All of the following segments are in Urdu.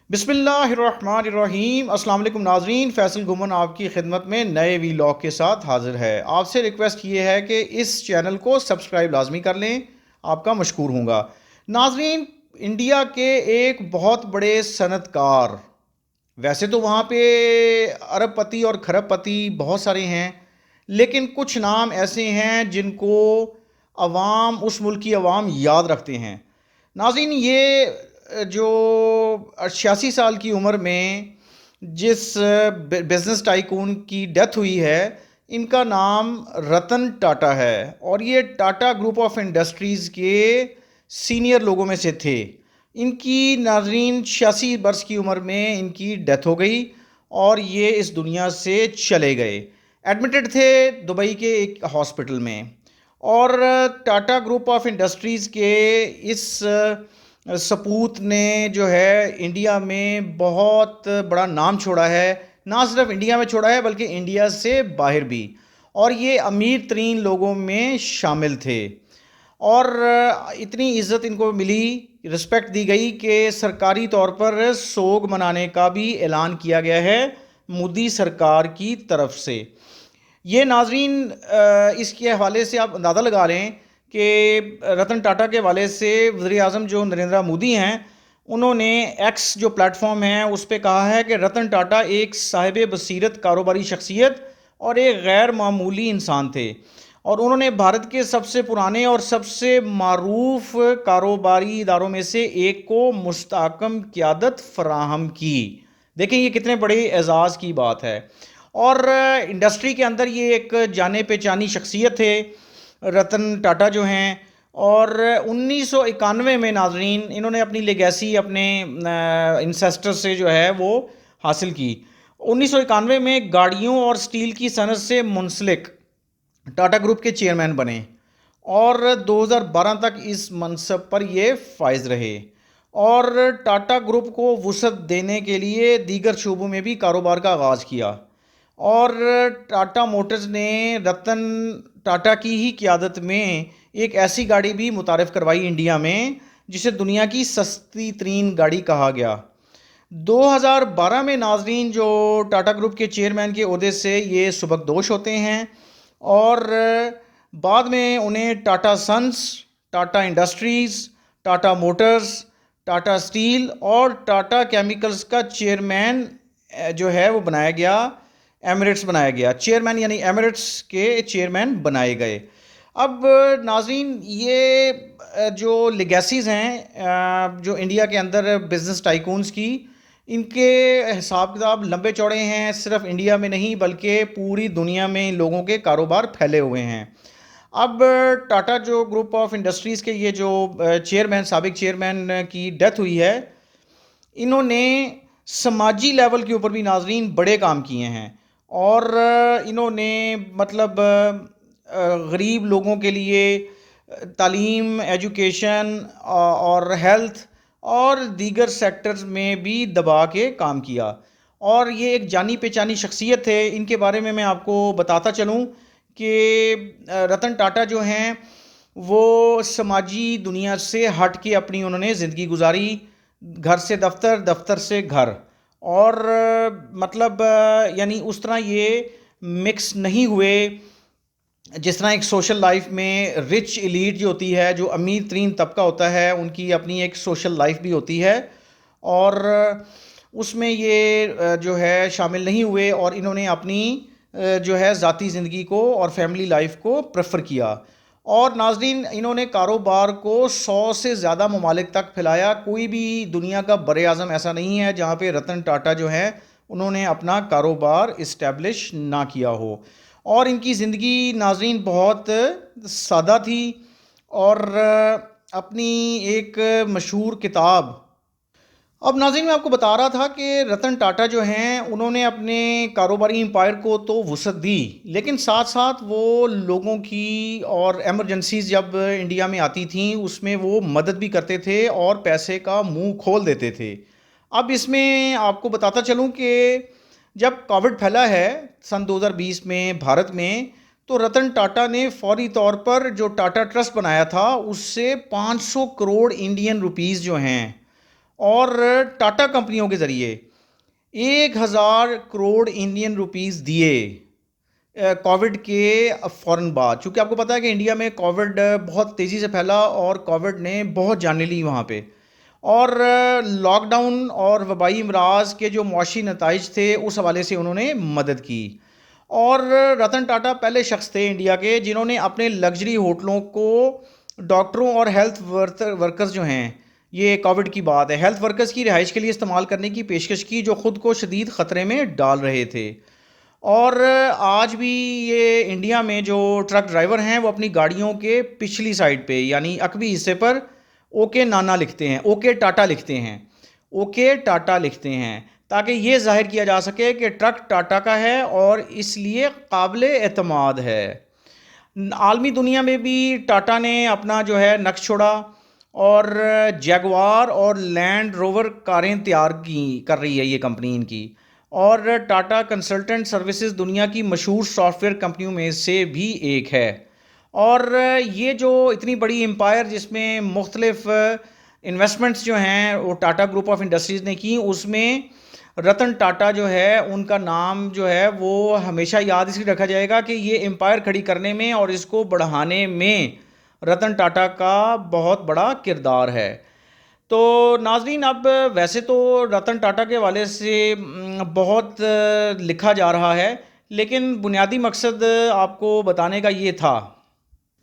بسم اللہ الرحمن الرحیم۔ السلام علیکم ناظرین، فیصل گھمن آپ کی خدمت میں نئے ویلاگ کے ساتھ حاضر ہے۔ آپ سے ریکویسٹ یہ ہے کہ اس چینل کو سبسکرائب لازمی کر لیں، آپ کا مشکور ہوں گا۔ ناظرین، انڈیا کے ایک بہت بڑے صنعت کار، ویسے تو وہاں پہ ارب پتی اور کھرب پتی بہت سارے ہیں، لیکن کچھ نام ایسے ہیں جن کو عوام، اس ملک کی عوام یاد رکھتے ہیں۔ ناظرین، یہ جو 86 سال کی عمر میں جس بزنس ٹائکون کی ڈیتھ ہوئی ہے، ان کا نام رتن ٹاٹا ہے، اور یہ ٹاٹا گروپ آف انڈسٹریز کے سینئر لوگوں میں سے تھے۔ ان کی ناظرین 86 برس کی عمر میں ان کی ڈیتھ ہو گئی اور یہ اس دنیا سے چلے گئے۔ ایڈمٹڈ تھے دبئی کے ایک ہاسپٹل میں، اور ٹاٹا گروپ آف انڈسٹریز کے اس سپوت نے جو ہے انڈیا میں بہت بڑا نام چھوڑا ہے۔ نہ صرف انڈیا میں چھوڑا ہے بلکہ انڈیا سے باہر بھی، اور یہ امیر ترین لوگوں میں شامل تھے، اور اتنی عزت ان کو ملی، رسپیکٹ دی گئی کہ سرکاری طور پر سوگ منانے کا بھی اعلان کیا گیا ہے مودی سرکار کی طرف سے۔ یہ ناظرین، اس کے حوالے سے آپ اندازہ لگا لیں کہ رتن ٹاٹا کے حوالے سے وزیر اعظم جو نریندر مودی ہیں، انہوں نے ایکس جو پلیٹ فارم ہے اس پہ کہا ہے کہ رتن ٹاٹا ایک صاحب بصیرت کاروباری شخصیت اور ایک غیر معمولی انسان تھے، اور انہوں نے بھارت کے سب سے پرانے اور سب سے معروف کاروباری اداروں میں سے ایک کو مستحکم قیادت فراہم کی۔ دیکھیں یہ کتنے بڑے اعزاز کی بات ہے، اور انڈسٹری کے اندر یہ ایک جانے پہچانی شخصیت تھے رتن ٹاٹا جو ہیں۔ اور 1991 میں ناظرین انہوں نے اپنی لیگیسی اپنے انسیسٹر سے جو ہے وہ حاصل کی۔ 1991 میں گاڑیوں اور سٹیل کی صنعت سے منسلک ٹاٹا گروپ کے چیئرمین بنے، اور 2012 تک اس منصب پر یہ فائز رہے، اور ٹاٹا گروپ کو وسعت دینے کے لیے دیگر شعبوں میں بھی کاروبار کا آغاز کیا، اور ٹاٹا موٹرز نے رتن ٹاٹا کی ہی قیادت میں ایک ایسی گاڑی بھی متعارف کروائی انڈیا میں جسے دنیا کی سستی ترین گاڑی کہا گیا۔ 2012 میں ناظرین جو ٹاٹا گروپ کے چیئرمین کے عہدے سے یہ سبکدوش ہوتے ہیں، اور بعد میں انہیں Tata since, Tata industries, Tata Motors, Tata steel اور ٹاٹا کیمیکلز کا چیئرمین جو ہے وہ بنایا گیا، ایمریٹس بنایا گیا، چیئرمین یعنی ایمریٹس کے چیئرمین بنائے گئے۔ اب ناظرین، یہ جو لیگیسیز ہیں جو انڈیا کے اندر بزنس ٹائکونز کی، ان کے حساب کتاب لمبے چوڑے ہیں، صرف انڈیا میں نہیں بلکہ پوری دنیا میں ان لوگوں کے کاروبار پھیلے ہوئے ہیں۔ اب ٹاٹا جو گروپ آف انڈسٹریز کے یہ جو چیئرمین، سابق چیئرمین کی ڈیتھ ہوئی ہے، انہوں نے سماجی لیول کے اوپر بھی ناظرین بڑے کام کیے ہیں، اور انہوں نے مطلب غریب لوگوں کے لیے تعلیم، ایجوکیشن اور ہیلتھ اور دیگر سیکٹرز میں بھی دبا کے کام کیا، اور یہ ایک جانی پہچانی شخصیت ہے۔ ان کے بارے میں آپ کو بتاتا چلوں کہ رتن ٹاٹا جو ہیں وہ سماجی دنیا سے ہٹ کے اپنی انہوں نے زندگی گزاری، گھر سے دفتر، دفتر سے گھر، اور مطلب یعنی اس طرح یہ مکس نہیں ہوئے جس طرح ایک سوشل لائف میں رچ ایلیٹ جو ہوتی ہے، جو امیر ترین طبقہ ہوتا ہے، ان کی اپنی ایک سوشل لائف بھی ہوتی ہے، اور اس میں یہ جو ہے شامل نہیں ہوئے، اور انہوں نے اپنی جو ہے ذاتی زندگی کو اور فیملی لائف کو پریفر کیا۔ اور ناظرین، انہوں نے کاروبار کو 100 سے زیادہ ممالک تک پھیلایا۔ کوئی بھی دنیا کا بر اعظم ایسا نہیں ہے جہاں پہ رتن ٹاٹا جو ہیں انہوں نے اپنا کاروبار اسٹیبلش نہ کیا ہو، اور ان کی زندگی ناظرین بہت سادہ تھی، اور اپنی ایک مشہور کتاب، اب ناظرین میں آپ کو بتا رہا تھا کہ رتن ٹاٹا جو ہیں انہوں نے اپنے کاروباری امپائر کو تو وسعت دی، لیکن ساتھ ساتھ وہ لوگوں کی اور ایمرجنسیز جب انڈیا میں آتی تھیں اس میں وہ مدد بھی کرتے تھے اور پیسے کا منہ کھول دیتے تھے۔ اب اس میں آپ کو بتاتا چلوں کہ جب کووڈ پھیلا ہے سن 2020 میں بھارت میں، تو رتن ٹاٹا نے فوری طور پر جو ٹاٹا ٹرسٹ بنایا تھا اس سے 500 کروڑ انڈین روپیز جو ہیں اور ٹاٹا کمپنیوں کے ذریعے 1000 کروڑ انڈین روپیز دیے کووڈ کے فوراً بعد. چونکہ آپ کو پتہ ہے کہ انڈیا میں کووڈ بہت تیزی سے پھیلا اور کووڈ نے بہت جانیں لی وہاں پہ، اور لاک ڈاؤن اور وبائی امراض کے جو معاشی نتائج تھے اس حوالے سے انہوں نے مدد کی. اور رتن ٹاٹا پہلے شخص تھے انڈیا کے جنہوں نے اپنے لگژری ہوٹلوں کو ڈاکٹروں اور ہیلتھ ورکرز جو ہیں، یہ کووڈ کی بات ہے، ہیلتھ ورکرز کی رہائش کے لیے استعمال کرنے کی پیشکش کی، جو خود کو شدید خطرے میں ڈال رہے تھے. اور آج بھی یہ انڈیا میں جو ٹرک ڈرائیور ہیں وہ اپنی گاڑیوں کے پچھلی سائڈ پہ یعنی عقبی حصے پر اوکے نانا لکھتے ہیں، اوکے ٹاٹا لکھتے ہیں، اوکے ٹاٹا لکھتے ہیں، تاکہ یہ ظاہر کیا جا سکے کہ ٹرک ٹاٹا کا ہے اور اس لیے قابل اعتماد ہے. عالمی دنیا میں بھی ٹاٹا نے اپنا جو ہے نقش چھوڑا اور جیگوار اور لینڈ روور کاریں تیار کر رہی ہے یہ کمپنی ان کی. اور ٹاٹا کنسلٹنٹ سروسز دنیا کی مشہور سافٹ ویئر کمپنیوں میں سے بھی ایک ہے. اور یہ جو اتنی بڑی امپائر جس میں مختلف انویسٹمنٹس جو ہیں وہ ٹاٹا گروپ آف انڈسٹریز نے کی، اس میں رتن ٹاٹا جو ہے ان کا نام جو ہے وہ ہمیشہ یاد اس لیے رکھا جائے گا کہ یہ امپائر کھڑی کرنے میں اور اس کو بڑھانے میں رتن ٹاٹا کا بہت بڑا کردار ہے. تو ناظرین، اب ویسے تو رتن ٹاٹا کے حوالے سے بہت لکھا جا رہا ہے، لیکن بنیادی مقصد آپ کو بتانے کا یہ تھا.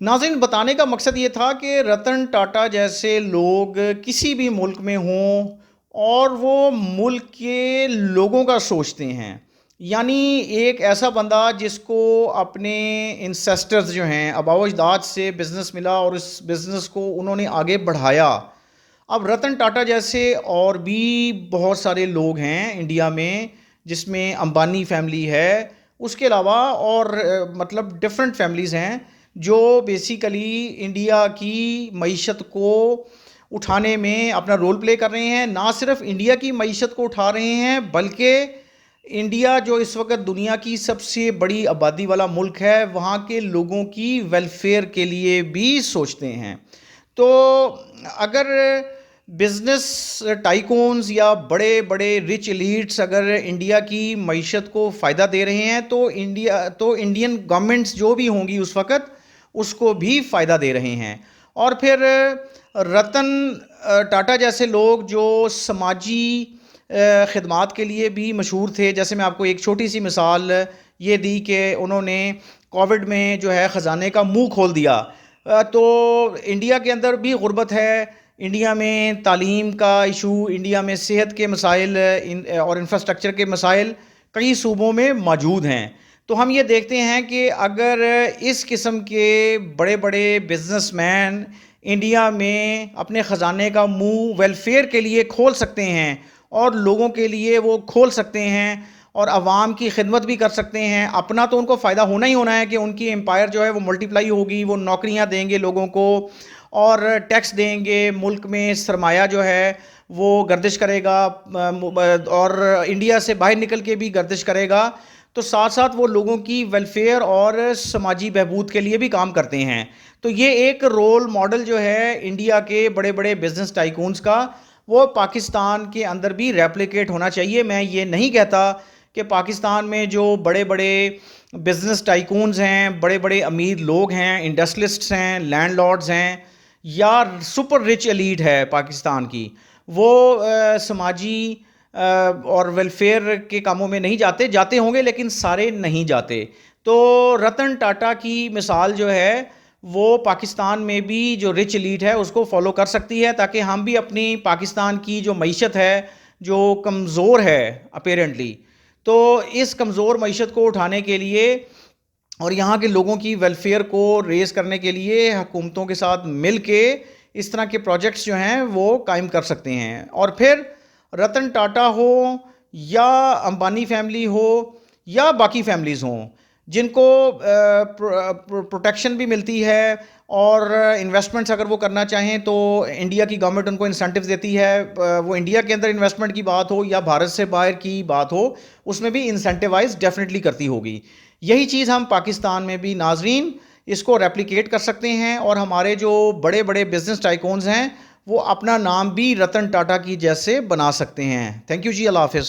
ناظرین، بتانے کا مقصد یہ تھا کہ رتن ٹاٹا جیسے لوگ کسی بھی ملک میں ہوں اور وہ ملک کے لوگوں کا سوچتے ہیں، یعنی ایک ایسا بندہ جس کو اپنے انسیسٹرز جو ہیں آباء و اجداد سے بزنس ملا اور اس بزنس کو انہوں نے آگے بڑھایا. اب رتن ٹاٹا جیسے اور بھی بہت سارے لوگ ہیں انڈیا میں، جس میں امبانی فیملی ہے، اس کے علاوہ اور مطلب ڈفرینٹ فیملیز ہیں جو بیسیکلی انڈیا کی معیشت کو اٹھانے میں اپنا رول پلے کر رہے ہیں. نہ صرف انڈیا کی معیشت کو اٹھا رہے ہیں بلکہ انڈیا جو اس وقت دنیا کی سب سے بڑی آبادی والا ملک ہے، وہاں کے لوگوں کی ویلفیئر کے لیے بھی سوچتے ہیں. تو اگر بزنس ٹائکونز یا بڑے بڑے رچ ایلیٹس اگر انڈیا کی معیشت کو فائدہ دے رہے ہیں تو انڈین گورنمنٹس جو بھی ہوں گی اس وقت اس کو بھی فائدہ دے رہے ہیں. اور پھر رتن ٹاٹا جیسے لوگ جو سماجی خدمات کے لیے بھی مشہور تھے، جیسے میں آپ کو ایک چھوٹی سی مثال یہ دی کہ انہوں نے کووڈ میں جو ہے خزانے کا منہ کھول دیا. تو انڈیا کے اندر بھی غربت ہے، انڈیا میں تعلیم کا ایشو، انڈیا میں صحت کے مسائل اور انفراسٹرکچر کے مسائل کئی صوبوں میں موجود ہیں. تو ہم یہ دیکھتے ہیں کہ اگر اس قسم کے بڑے بڑے بزنس مین انڈیا میں اپنے خزانے کا منہ ویلفیئر کے لیے کھول سکتے ہیں اور لوگوں کے لیے وہ کھول سکتے ہیں اور عوام کی خدمت بھی کر سکتے ہیں، اپنا تو ان کو فائدہ ہونا ہی ہونا ہے کہ ان کی امپائر جو ہے وہ ملٹیپلائی ہوگی، وہ نوکریاں دیں گے لوگوں کو اور ٹیکس دیں گے، ملک میں سرمایہ جو ہے وہ گردش کرے گا اور انڈیا سے باہر نکل کے بھی گردش کرے گا. تو ساتھ ساتھ وہ لوگوں کی ویلفیئر اور سماجی بہبود کے لیے بھی کام کرتے ہیں. تو یہ ایک رول ماڈل جو ہے انڈیا کے بڑے بڑے بزنس ٹائکونز کا، وہ پاکستان کے اندر بھی ریپلیکیٹ ہونا چاہیے. میں یہ نہیں کہتا کہ پاکستان میں جو بڑے بڑے بزنس ٹائکونز ہیں، بڑے بڑے امیر لوگ ہیں، انڈسٹریلسٹس ہیں، لینڈ لارڈز ہیں یا سپر رچ ایلیٹ ہے پاکستان کی، وہ سماجی اور ویلفیئر کے کاموں میں نہیں جاتے ہوں گے، لیکن سارے نہیں جاتے. تو رتن ٹاٹا کی مثال جو ہے وہ پاکستان میں بھی جو رچ ایلیٹ ہے اس کو فالو کر سکتی ہے، تاکہ ہم بھی اپنی پاکستان کی جو معیشت ہے جو کمزور ہے اپیرنٹلی، تو اس کمزور معیشت کو اٹھانے کے لیے اور یہاں کے لوگوں کی ویلفیئر کو ریز کرنے کے لیے حکومتوں کے ساتھ مل کے اس طرح کے پروجیکٹس جو ہیں وہ قائم کر سکتے ہیں. اور پھر رتن ٹاٹا ہو یا امبانی فیملی ہو یا باقی فیملیز ہوں جن کو پروٹیکشن بھی ملتی ہے اور انویسٹمنٹس اگر وہ کرنا چاہیں تو انڈیا کی گورنمنٹ ان کو انسینٹیوز دیتی ہے، وہ انڈیا کے اندر انویسٹمنٹ کی بات ہو یا بھارت سے باہر کی بات ہو، اس میں بھی انسینٹیوائز ڈیفینیٹلی کرتی ہوگی. یہی چیز ہم پاکستان میں بھی ناظرین اس کو ریپلیکیٹ کر سکتے ہیں اور ہمارے جو بڑے بڑے بزنس ٹائکونز ہیں وہ اپنا نام بھی رتن ٹاٹا کی جیسے بنا سکتے ہیں۔ تھینک یو جی، اللہ حافظ۔